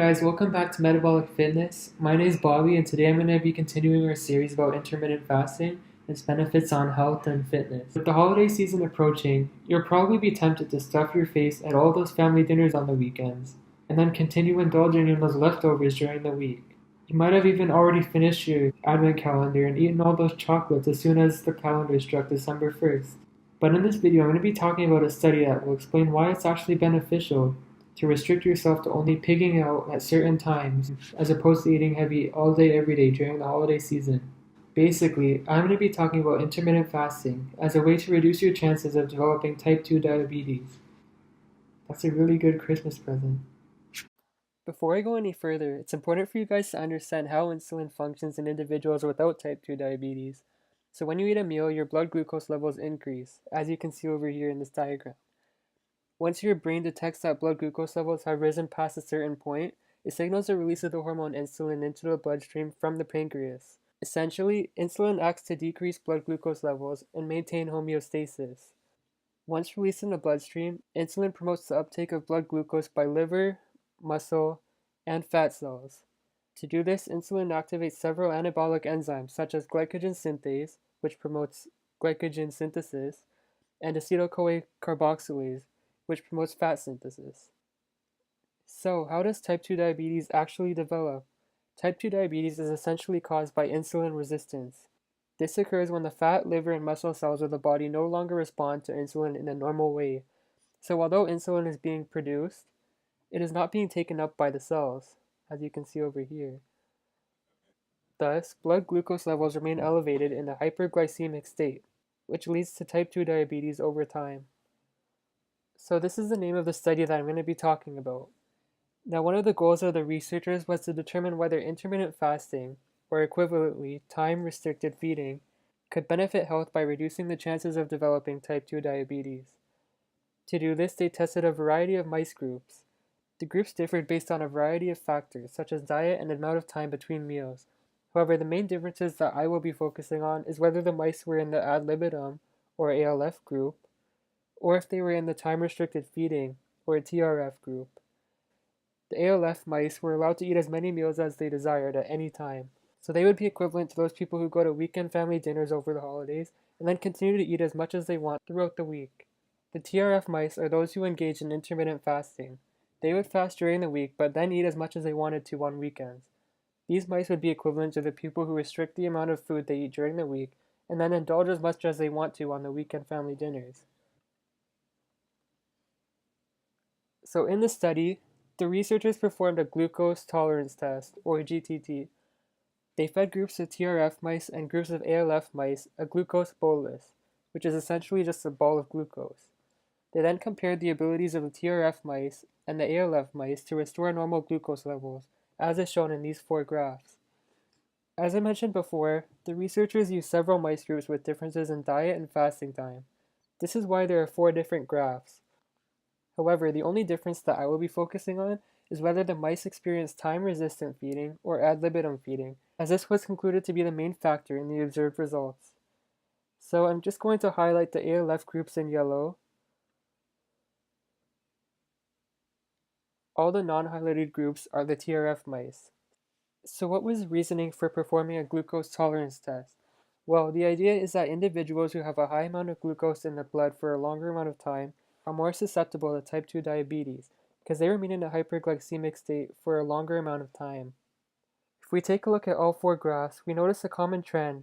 guys, welcome back to Metabolic Fitness. My name is Bobby, and today I'm going to be continuing our series about intermittent fasting, its benefits on health and fitness. With the holiday season approaching, you'll probably be tempted to stuff your face at all those family dinners on the weekends, and then continue indulging in those leftovers during the week. You might have even already finished your advent calendar and eaten all those chocolates as soon as the calendar struck December 1st. But in this video, I'm going to be talking about a study that will explain why it's actually beneficial to restrict yourself to only pigging out at certain times, as opposed to eating heavy all day every day during the holiday season. Basically, I'm going to be talking about intermittent fasting as a way to reduce your chances of developing type 2 diabetes. That's a really good Christmas present. Before I go any further, it's important for you guys to understand how insulin functions in individuals without type 2 diabetes. So when you eat a meal, your blood glucose levels increase, as you can see over here in this diagram. Once your brain detects that blood glucose levels have risen past a certain point, it signals the release of the hormone insulin into the bloodstream from the pancreas. Essentially, insulin acts to decrease blood glucose levels and maintain homeostasis. Once released in the bloodstream, insulin promotes the uptake of blood glucose by liver, muscle, and fat cells. To do this, insulin activates several anabolic enzymes such as glycogen synthase, which promotes glycogen synthesis, and acetyl-CoA carboxylase, which promotes fat synthesis. So, how does type 2 diabetes actually develop? Type 2 diabetes is essentially caused by insulin resistance. This occurs when the fat, liver, and muscle cells of the body no longer respond to insulin in a normal way. So, although insulin is being produced, it is not being taken up by the cells, as you can see over here. Thus, blood glucose levels remain elevated in a hyperglycemic state, which leads to type 2 diabetes over time. So this is the name of the study that I'm going to be talking about. Now, one of the goals of the researchers was to determine whether intermittent fasting, or equivalently, time-restricted feeding, could benefit health by reducing the chances of developing type 2 diabetes. To do this, they tested a variety of mice groups. The groups differed based on a variety of factors, such as diet and amount of time between meals. However, the main differences that I will be focusing on is whether the mice were in the ad libitum, or ALF group, or if they were in the time-restricted feeding, or TRF group. The ALF mice were allowed to eat as many meals as they desired at any time. So they would be equivalent to those people who go to weekend family dinners over the holidays, and then continue to eat as much as they want throughout the week. The TRF mice are those who engage in intermittent fasting. They would fast during the week, but then eat as much as they wanted to on weekends. These mice would be equivalent to the people who restrict the amount of food they eat during the week, and then indulge as much as they want to on the weekend family dinners. So in the study, the researchers performed a glucose tolerance test, or GTT. They fed groups of TRF mice and groups of ALF mice a glucose bolus, which is essentially just a ball of glucose. They then compared the abilities of the TRF mice and the ALF mice to restore normal glucose levels, as is shown in these four graphs. As I mentioned before, the researchers used several mice groups with differences in diet and fasting time. This is why there are four different graphs. However, the only difference that I will be focusing on is whether the mice experienced time-resistant feeding or ad libitum feeding, as this was concluded to be the main factor in the observed results. So I'm just going to highlight the ALF groups in yellow. All the non-highlighted groups are the TRF mice. So what was reasoning for performing a glucose tolerance test? Well, the idea is that individuals who have a high amount of glucose in the blood for a longer amount of time are more susceptible to type 2 diabetes because they remain in a hyperglycemic state for a longer amount of time. If we take a look at all four graphs, we notice a common trend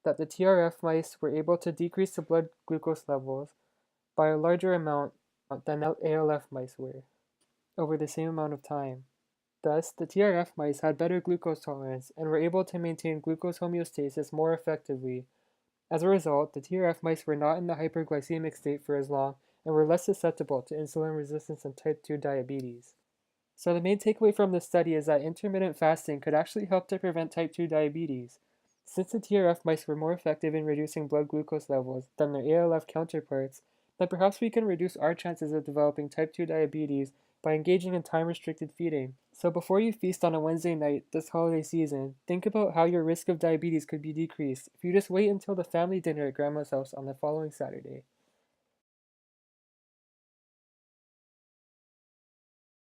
that the TRF mice were able to decrease the blood glucose levels by a larger amount than the ALF mice were over the same amount of time. Thus, the TRF mice had better glucose tolerance and were able to maintain glucose homeostasis more effectively. As a result, the TRF mice were not in the hyperglycemic state for as long and were less susceptible to insulin resistance and type 2 diabetes. So the main takeaway from this study is that intermittent fasting could actually help to prevent type 2 diabetes. Since the TRF mice were more effective in reducing blood glucose levels than their ALF counterparts, then perhaps we can reduce our chances of developing type 2 diabetes by engaging in time-restricted feeding. So before you feast on a Wednesday night this holiday season, think about how your risk of diabetes could be decreased if you just wait until the family dinner at grandma's house on the following Saturday.